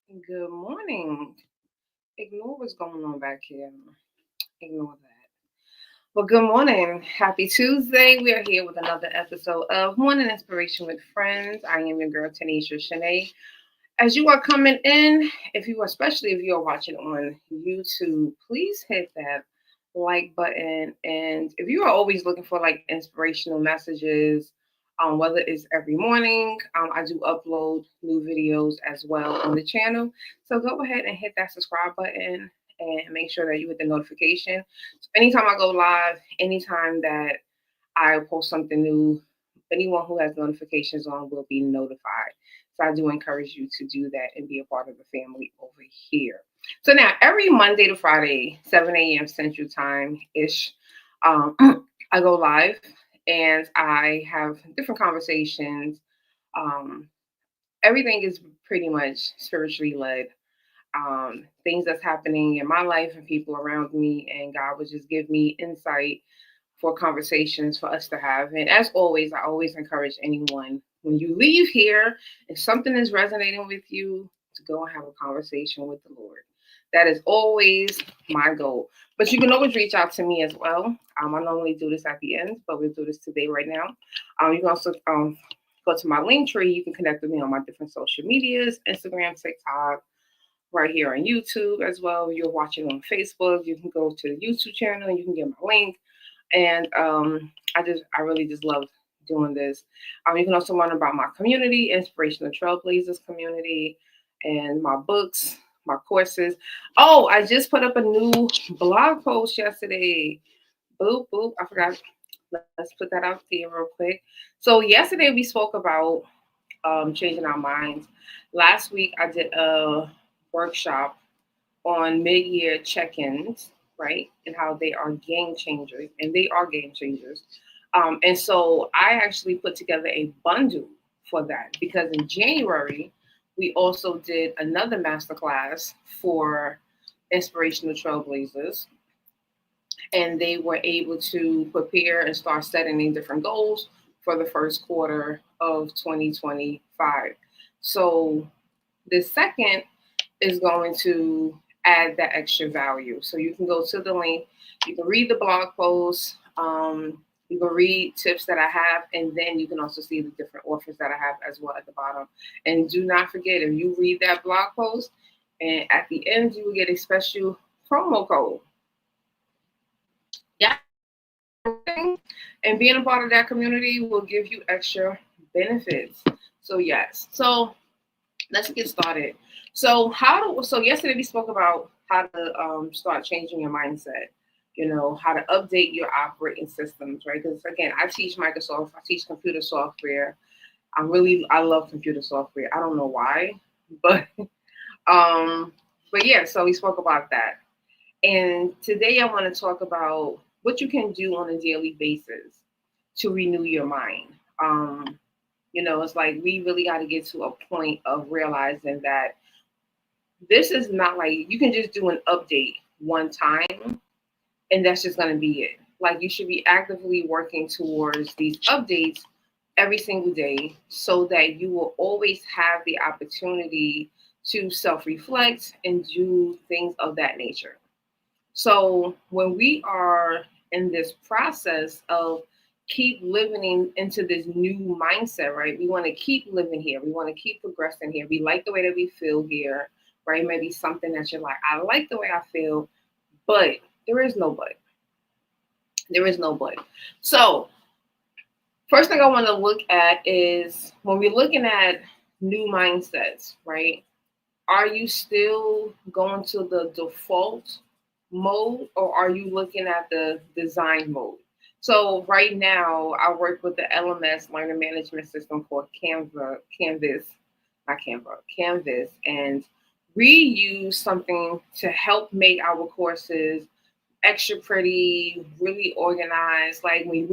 Good morning. Ignore what's going on back here. Ignore that. Well, good morning. Happy Tuesday. We are here with another episode of Morning Inspiration with Friends. I am your girl, Tanisha Shanae. As you are coming in, especially if you are watching on YouTube, please hit that like button. And if you are always looking for like inspirational messages, whether it's every morning, I do upload new videos as well on the channel. So go ahead and hit that subscribe button and make sure that you hit the notification. So anytime I go live, anytime that I post something new, anyone who has notifications on will be notified. So I do encourage you to do that and be a part of the family over here. So now every Monday to Friday, 7 a.m. Central Time ish, um, I go live and I have different conversations. Um, Everything is pretty much spiritually led. Things that's happening in my life and people around me, and God would just give me insight for conversations for us to have. And as always, I always encourage anyone when you leave here, if something is resonating with you, to go and have a conversation with the Lord. That is always my goal. But you can always reach out to me as well. I normally do this at the end, but we'll do this today right now. You can also go to my link tree. You can connect with me on my different social medias, Instagram, TikTok, right here on YouTube as well. If you're watching on Facebook, you can go to the YouTube channel and you can get my link. And I really just love doing this. You can also learn about my community, Inspirational Trailblazers community, and my books, my courses. Oh, I just put up a new blog post yesterday. Boop boop. I forgot. Let's put that out there real quick. So yesterday we spoke about changing our minds. Last week I did a workshop on mid-year check-ins, right, and how they are game changers, and they are game changers. And so I actually put together a bundle for that because in January we also did another masterclass for Inspirational Trailblazers, and they were able to prepare and start setting different goals for the first quarter of 2025. So the second is going to add that extra value. So you can go to the link, you can read the blog post, you can read tips that I have, and then you can also see the different offers that I have as well at the bottom. And do not forget, if you read that blog post, and at the end, you will get a special promo code. Yes, everything. And being a part of that community will give you extra benefits. So yes. So let's get started. So yesterday we spoke about how to start changing your mindset. You know how to update your operating systems, right? Because again, I teach Microsoft. I teach computer software. I love computer software. I don't know why, but um, but yeah. So we spoke about that, and today I want to talk about what you can do on a daily basis to renew your mind. It's like we really got to get to a point of realizing that this is not like you can just do an update one time and that's just going to be it. Like you should be actively working towards these updates every single day so that you will always have the opportunity to self reflect and do things of that nature. So when we are in this process of keep into this new mindset, right? We want to keep living here. We want to keep progressing here. We like the way that we feel here, right? Maybe something that you're like, I like the way I feel, but there is no but. There is no but. So first thing I want to look at is when we're looking at new mindsets, right? Are you still going to the default mode or are you looking at the design mode? So right now I work with the LMS learning management system called Canvas, and we use something to help make our courses extra pretty, really organized. Like when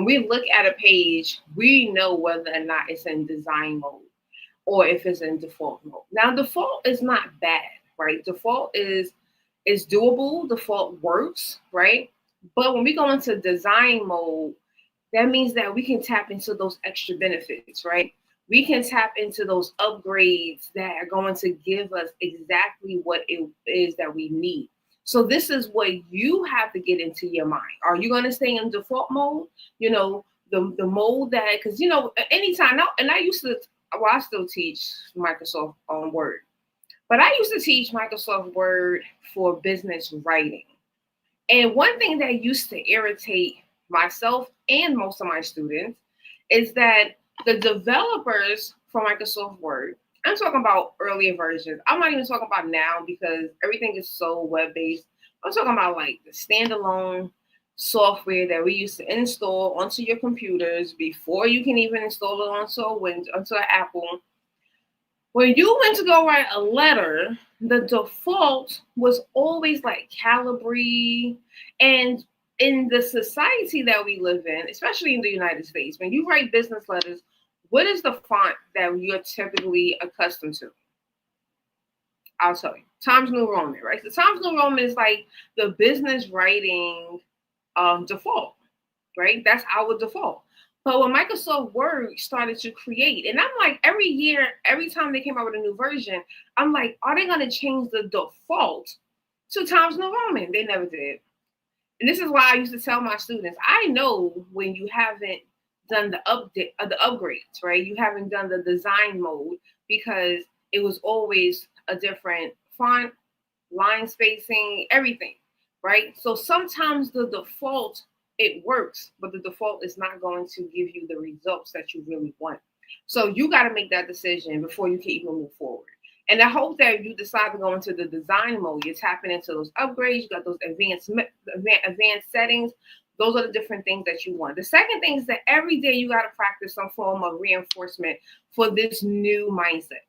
we look at a page, we know whether or not it's in design mode or if it's in default mode. Now, default is not bad, right? Default is doable. Default works, right? But when we go into design mode, that means that we can tap into those extra benefits, right? we can tap into those upgrades that are going to give us exactly what it is that we need. So this is what you have to get into your mind. Are you going to stay in default mode? You know, the mode that, because, you know, anytime now, and I used to, well, I still teach Microsoft Word, but I used to teach Microsoft Word for business writing. And one thing that used to irritate myself and most of my students is that the developers for Microsoft Word, I'm talking about earlier versions. I'm not even talking about now because everything is so web based. I'm talking about like the standalone software that we used to install onto your computers before you can even install it onto an Apple. When you went to go write a letter, the default was always like Calibri. And in the society that we live in, especially in the United States, when you write business letters, what is the font that you're typically accustomed to? I'll tell you. Times New Roman, right? So Times New Roman is like the business writing default, right? That's our default. But when Microsoft Word started to create, and I'm like, every year, every time they came out with a new version, I'm like, are they going to change the default to Times New Roman? They never did. And this is why I used to tell my students, I know when you haven't done the upgrades, right? You haven't done the design mode because it was always a different font, line spacing, everything, right? So sometimes the default, it works, but the default is not going to give you the results that you really want. So you got to make that decision before you can even move forward. And I hope that you decide to go into the design mode. You're tapping into those upgrades. You got those advanced settings. Those are the different things that you want. The second thing is that every day you got to practice some form of reinforcement for this new mindset.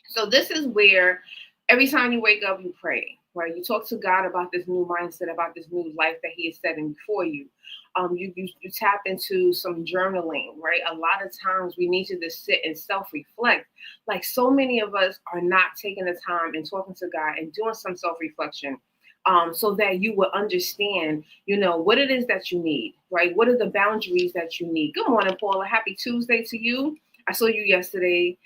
So this is where every time you wake up, you pray, right? You talk to God about this new mindset, about this new life that He is setting before you. You tap into some journaling, right? A lot of times we need to just sit and self-reflect. Like so many of us are not taking the time and talking to God and doing some self-reflection. So that you will understand, you know, what it is that you need, right? What are the boundaries that you need? Good morning, Paula. Happy Tuesday to you. I saw you yesterday.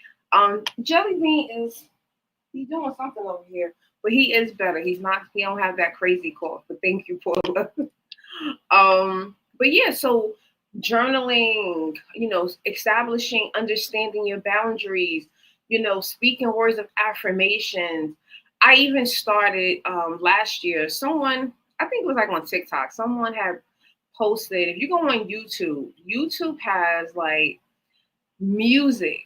Jelly Bean he's doing something over here, but he is better. He don't have that crazy cough, but thank you, Paula. But yeah, so journaling, you know, establishing, understanding your boundaries, you know, speaking words of affirmations. I even started last year. Someone, I think it was like on TikTok, someone had posted, if you go on YouTube, YouTube has like music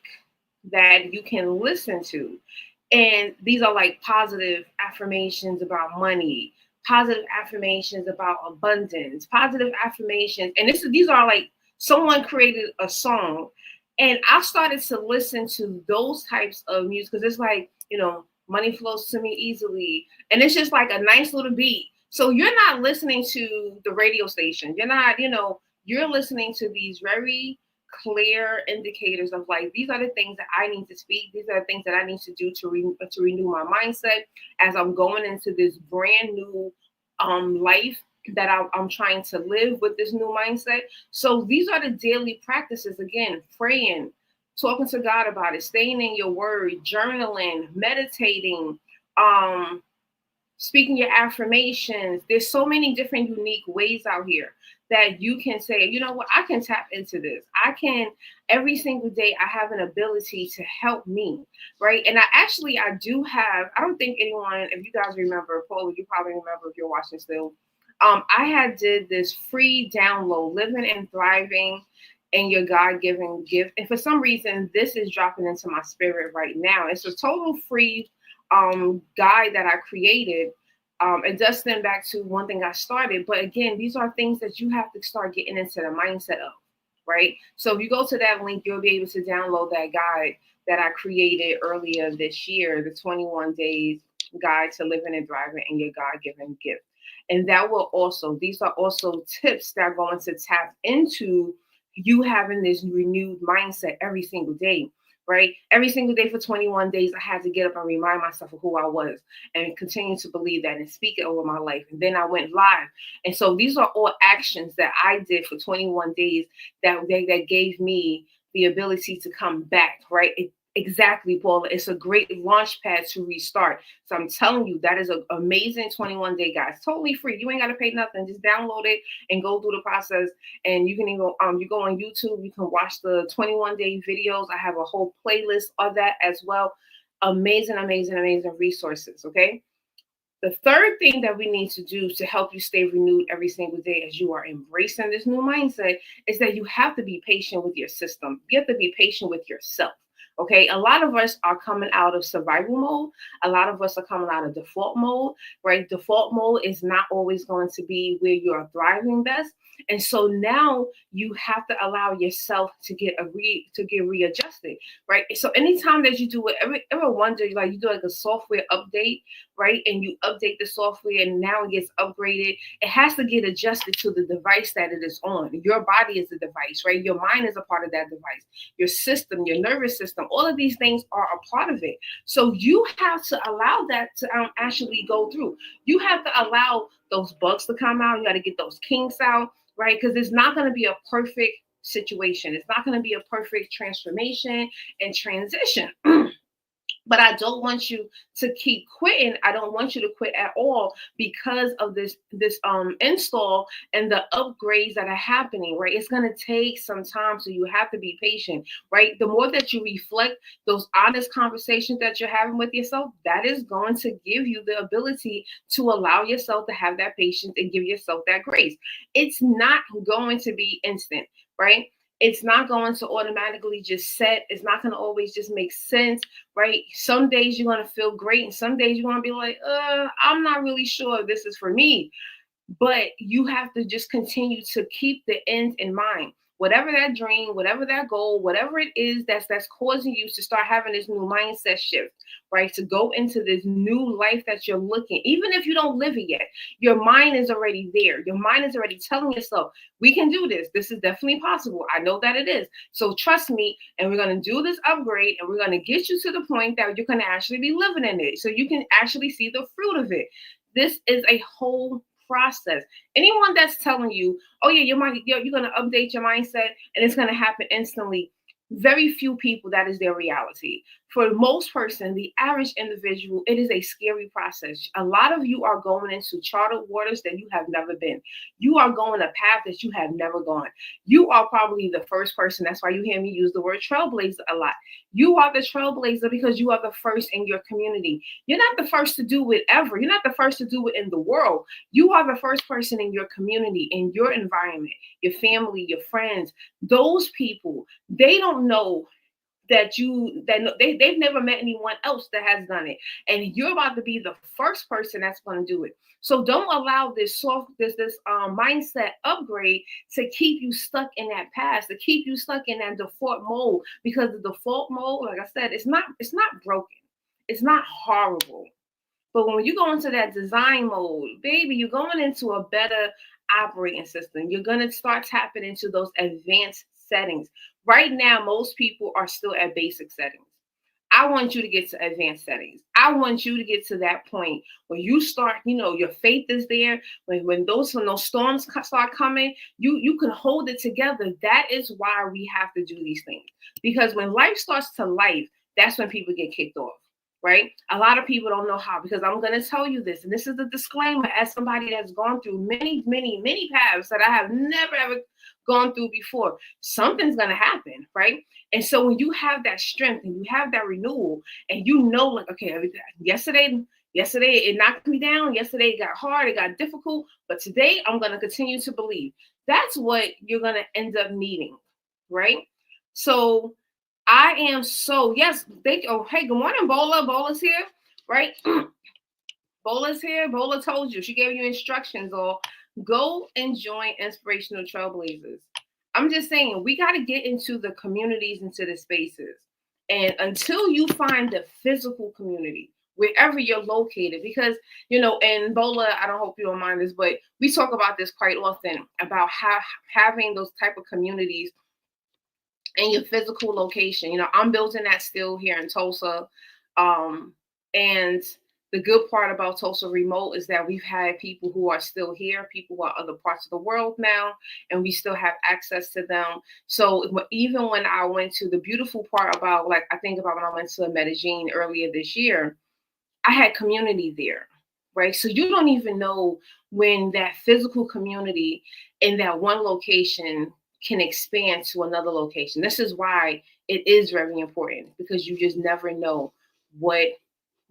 that you can listen to. And these are like positive affirmations about money, positive affirmations about abundance, positive affirmations. And these are like someone created a song. And I started to listen to those types of music because it's like, you know, money flows to me easily. And it's just like a nice little beat. So you're not listening to the radio station. You're not, you know, you're listening to these very clear indicators of like, these are the things that I need to speak. These are the things that I need to do to renew my mindset as I'm going into this brand new life that I'm trying to live with this new mindset. So these are the daily practices. Again, praying, talking to God about it, staying in your word, journaling, meditating, speaking your affirmations. There's so many different unique ways out here that you can say, you know what, I can tap into this. I can, every single day, I have an ability to help me, right? And I do have, I don't think anyone, if you guys remember, Paula, you probably remember if you're watching still, I had did this free download, Living and Thriving in Your God-Given Gift. And for some reason, this is dropping into my spirit right now. It's a total free guide that I created. It does stem back to one thing I started. But again, these are things that you have to start getting into the mindset of, right? So if you go to that link, you'll be able to download that guide that I created earlier this year, the 21 Days Guide to Living and Thriving in Your God-Given Gift. And that will also, these are also tips that are going to tap into you having this renewed mindset every single day, right? Every single day for 21 days, I had to get up and remind myself of who I was and continue to believe that and speak it over my life. And then I went live. And so these are all actions that I did for 21 days that gave me the ability to come back, right? Exactly, Paula. It's a great launch pad to restart. So I'm telling you, that is an amazing 21-day guide. It's totally free. You ain't got to pay nothing. Just download it and go through the process. And you can even you go on YouTube. You can watch the 21-day videos. I have a whole playlist of that as well. Amazing, amazing, amazing resources. Okay. The third thing that we need to do to help you stay renewed every single day as you are embracing this new mindset is that you have to be patient with your system. You have to be patient with yourself. Okay, a lot of us are coming out of survival mode. A lot of us are coming out of default mode, right? Default mode is not always going to be where you're thriving best. And so now you have to allow yourself to get readjusted, right? So anytime that you do it, ever wonder, like you do like a software update, right? And you update the software and now it gets upgraded. It has to get adjusted to the device that it is on. Your body is the device, right? Your mind is a part of that device. Your system, your nervous system, all of these things are a part of it. So you have to allow that to actually go through. You have to allow those bugs to come out. You got to get those kinks out, right? Because it's not going to be a perfect situation. It's not going to be a perfect transformation and transition. But I don't want you to keep quitting. I don't want you to quit at all because of this install and the upgrades that are happening, right? It's going to take some time, so you have to be patient, right? The more that you reflect those honest conversations that you're having with yourself, that is going to give you the ability to allow yourself to have that patience and give yourself that grace. It's not going to be instant, right? It's not going to automatically just set. It's not going to always just make sense, right? Some days you're going to feel great, and some days you're going to be like, I'm not really sure if this is for me. But you have to just continue to keep the end in mind. Whatever that dream, whatever that goal, whatever it is that's causing you to start having this new mindset shift, right? To go into this new life that you're looking, even if you don't live it yet, your mind is already there. Your mind is already telling yourself, we can do this. This is definitely possible. I know that it is. So trust me, and we're going to do this upgrade, and we're going to get you to the point that you're going to actually be living in it. So you can actually see the fruit of it. This is a whole process. Anyone that's telling you, oh yeah, you're going to update your mindset and it's going to happen instantly, very few people that is their reality. For most person, the average individual, it is a scary process. A lot of you are going into charted waters that you have never been. You are going a path that you have never gone. You are probably the first person. That's why you hear me use the word trailblazer a lot. You are the trailblazer because you are the first in your community. You're not the first to do it ever. You're not the first to do it in the world. You are the first person in your community, in your environment, your family, your friends. Those people, they don't know that they've never met anyone else that has done it, and you're about to be the first person that's going to do it. So don't allow this mindset upgrade to keep you stuck in that past, to keep you stuck in that default mode, because the default mode, like I said, it's not broken, it's not horrible. But when you go into that design mode, baby, you're going into a better operating system. You're going to start tapping into those advanced settings. Right now, most people are still at basic settings. I want you to get to advanced settings. I want you to get to that point where you start, your faith is there. When those storms start coming, you can hold it together. That is why we have to do these things. Because when life starts to life, that's when people get kicked off. Right? A lot of people don't know how, because I'm going to tell you this, and this is a disclaimer as somebody that's gone through many, many, many paths that I have never, ever gone through before. Something's going to happen, right? And so when you have that strength and you have that renewal, and like, okay, yesterday it knocked me down. Yesterday it got hard, it got difficult, but today I'm going to continue to believe. That's what you're going to end up needing, right? So I am yes. Hey, good morning, Bola. Bola's here, right? Bola's here. Bola told you. She gave you instructions. Or go and join Inspirational Trailblazers. I'm just saying, we got to get into the communities, into the spaces. And until you find the physical community, wherever you're located, because, and Bola, I don't hope you don't mind this, but we talk about this quite often, about having those type of communities in your physical location. I'm building that still here in Tulsa. And The good part about Tulsa Remote is that we've had people who are still here, people who are other parts of the world now, and we still have access to them. So even when I went to the beautiful part about, like, I think about when I went to Medellin earlier this year, I had community there, right? So you don't even know when that physical community in that one location can expand to another location. This is why it is very important, because you just never know what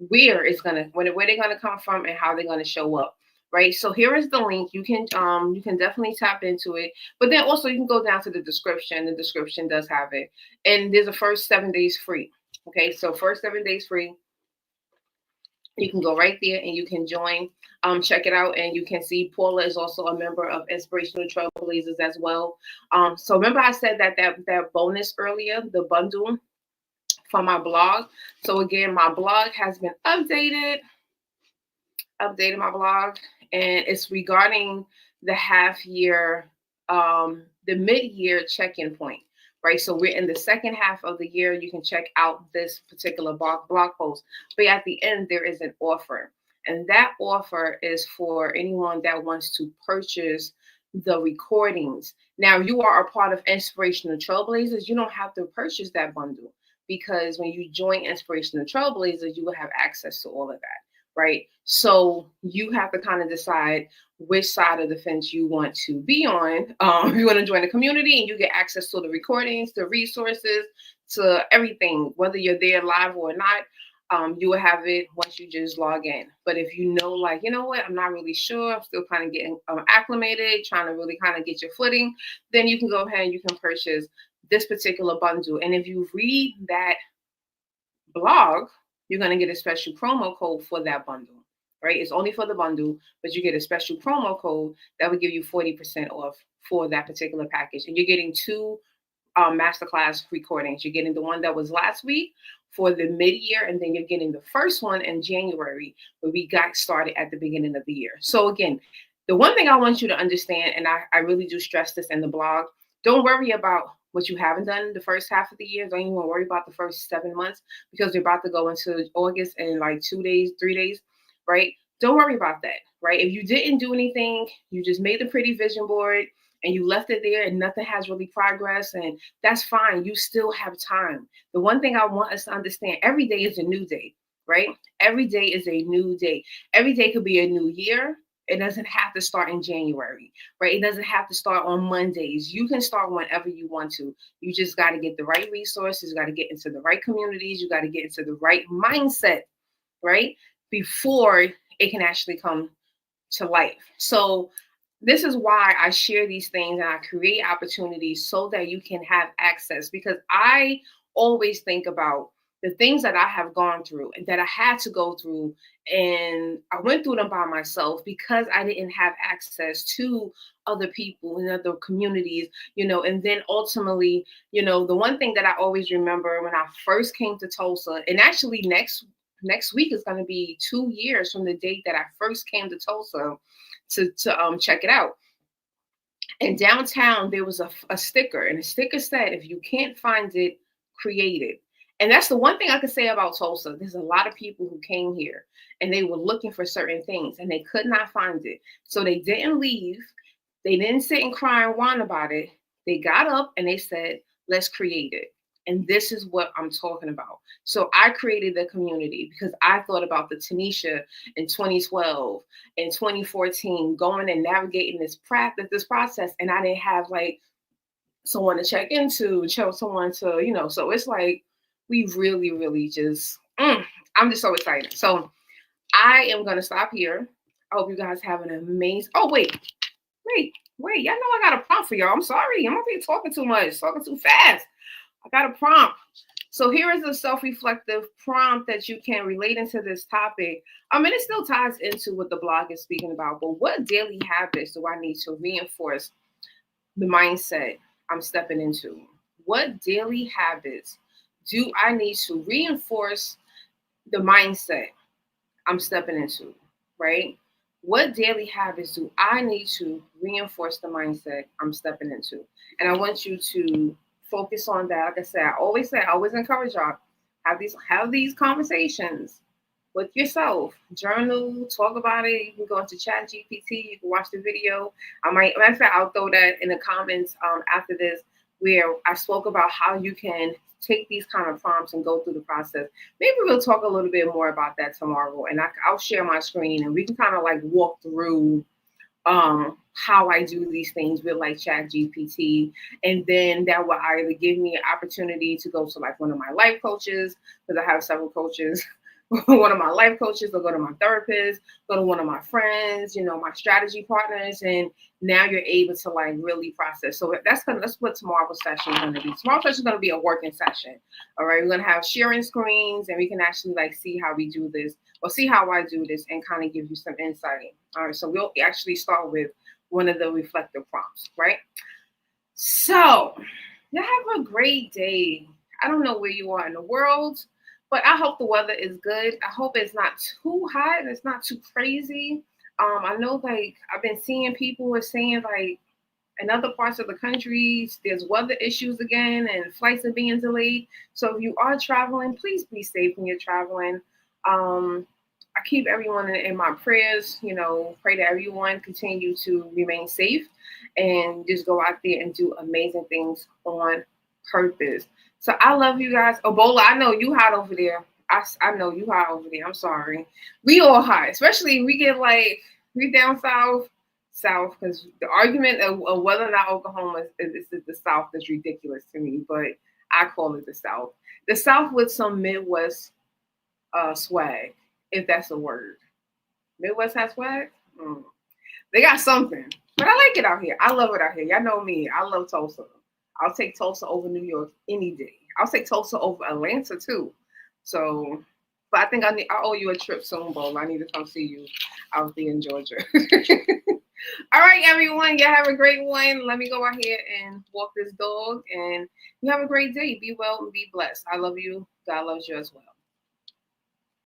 where it's gonna where they're gonna come from and how they're gonna show up. Right. So here is the link. You can definitely tap into it. But then also you can go down to the description. The description does have it. And there's a first 7 days free. Okay, so first 7 days free. You can go right there and you can join, check it out, and you can see Paula is also a member of Inspirational Trailblazers as well. So remember I said that bonus earlier, the bundle from my blog. So again, my blog has been updated my blog, and it's regarding the half year, the mid-year check-in point, right? So we're in the second half of the year. You can check out this particular blog post, but at the end, there is an offer. And that offer is for anyone that wants to purchase the recordings. Now, you are a part of Inspirational Trailblazers. You don't have to purchase that bundle, because when you join Inspirational Trailblazers, you will have access to all of that. Right. So you have to kind of decide which side of the fence you want to be on. You want to join the community and you get access to the recordings, the resources, to everything, whether you're there live or not. You will have it once you just log in. But if you know, like, you know what, I'm not really sure, I'm still kind of getting acclimated, trying to really kind of get your footing, then you can go ahead and you can purchase this particular bundle. And if you read that blog, you're going to get a special promo code for that bundle, right? It's only for the bundle, but you get a special promo code that will give you 40% off for that particular package. And you're getting two masterclass recordings. You're getting the one that was last week for the mid-year, and then you're getting the first one in January, where we got started at the beginning of the year. So again, the one thing I want you to understand, and I really do stress this in the blog, don't worry about what you haven't done the first half of the year. Don't even worry about the first 7 months, because we're about to go into August in like 2 days, 3 days, right? Don't worry about that, right? If you didn't do anything, you just made the pretty vision board and you left it there and nothing has really progressed, and that's fine. You still have time. The one thing I want us to understand, every day is a new day, right? Every day is a new day. Every day could be a new year. It doesn't have to start in January, right? It doesn't have to start on Mondays. You can start whenever you want to. You just got to get the right resources, you got to get into the right communities, you got to get into the right mindset, right? Before it can actually come to life. So this is why I share these things and I create opportunities so that you can have access, because I always think about the things that I have gone through and that I had to go through. And I went through them by myself because I didn't have access to other people in other communities, and then ultimately, the one thing that I always remember when I first came to Tulsa, and actually next week is going to be 2 years from the date that I first came to Tulsa to check it out. And downtown, there was a sticker, and the sticker said, if you can't find it, create it. And that's the one thing I could say about Tulsa. There's a lot of people who came here and they were looking for certain things and they could not find it. So they didn't leave. They didn't sit and cry and whine about it. They got up and they said, let's create it. And this is what I'm talking about. So I created the community because I thought about the Tanisha in 2012 and 2014, going and navigating this process. And I didn't have like someone to check into, someone to, so it's like, we really, really just, I'm just so excited. So I am going to stop here. I hope you guys have an amazing, wait. Y'all know I got a prompt for y'all. I'm sorry. I'm not talking too much, talking too fast. I got a prompt. So here is a self-reflective prompt that you can relate into this topic. And it still ties into what the blog is speaking about, but what daily habits do I need to reinforce the mindset I'm stepping into? What daily habits do I need to reinforce the mindset I'm stepping into, right? What daily habits do I need to reinforce the mindset I'm stepping into? And I want you to focus on that. Like I said, I always encourage y'all, have these conversations with yourself. Journal, talk about it. You can go into Chat GPT. You can watch the video. Matter of fact, I'll throw that in the comments after this, where I spoke about how you can take these kind of prompts and go through the process. Maybe we'll talk a little bit more about that tomorrow, and I'll share my screen and we can kind of like walk through how I do these things with like Chat GPT, and then that will either give me an opportunity to go to like one of my life coaches, because I have several coaches. One of my life coaches, or go to my therapist, go to one of my friends, my strategy partners, and now you're able to like really process. So that's what tomorrow's session is going to be. Tomorrow's session is going to be a working session. All right, we're going to have sharing screens, and we can actually like see how we do this, or see how I do this, and kind of give you some insight. All right, so we'll actually start with one of the reflective prompts, right? So, you have a great day. I don't know where you are in the world, but I hope the weather is good. I hope it's not too hot and it's not too crazy. I know like I've been seeing people who are saying like in other parts of the country there's weather issues again and flights are being delayed. So if you are traveling, please be safe when you're traveling. I keep everyone in my prayers, pray that everyone continue to remain safe and just go out there and do amazing things on purpose. So I love you guys. Ebola, I know you hot over there. I know you hot over there. I'm sorry. We all hot, especially we get like, we down south, because the argument of whether or not Oklahoma is the South is ridiculous to me, but I call it the South. The South with some Midwest swag, if that's a word. Midwest has swag? They got something. But I like it out here. I love it out here. Y'all know me. I love Tulsa. I'll take Tulsa over New York any day. I'll take Tulsa over Atlanta too. So, but I think I owe you a trip soon, Bo. I need to come see you out there in Georgia. All right, everyone. You have a great one. Let me go out here and walk this dog, and you have a great day. Be well and be blessed. I love you. God loves you as well.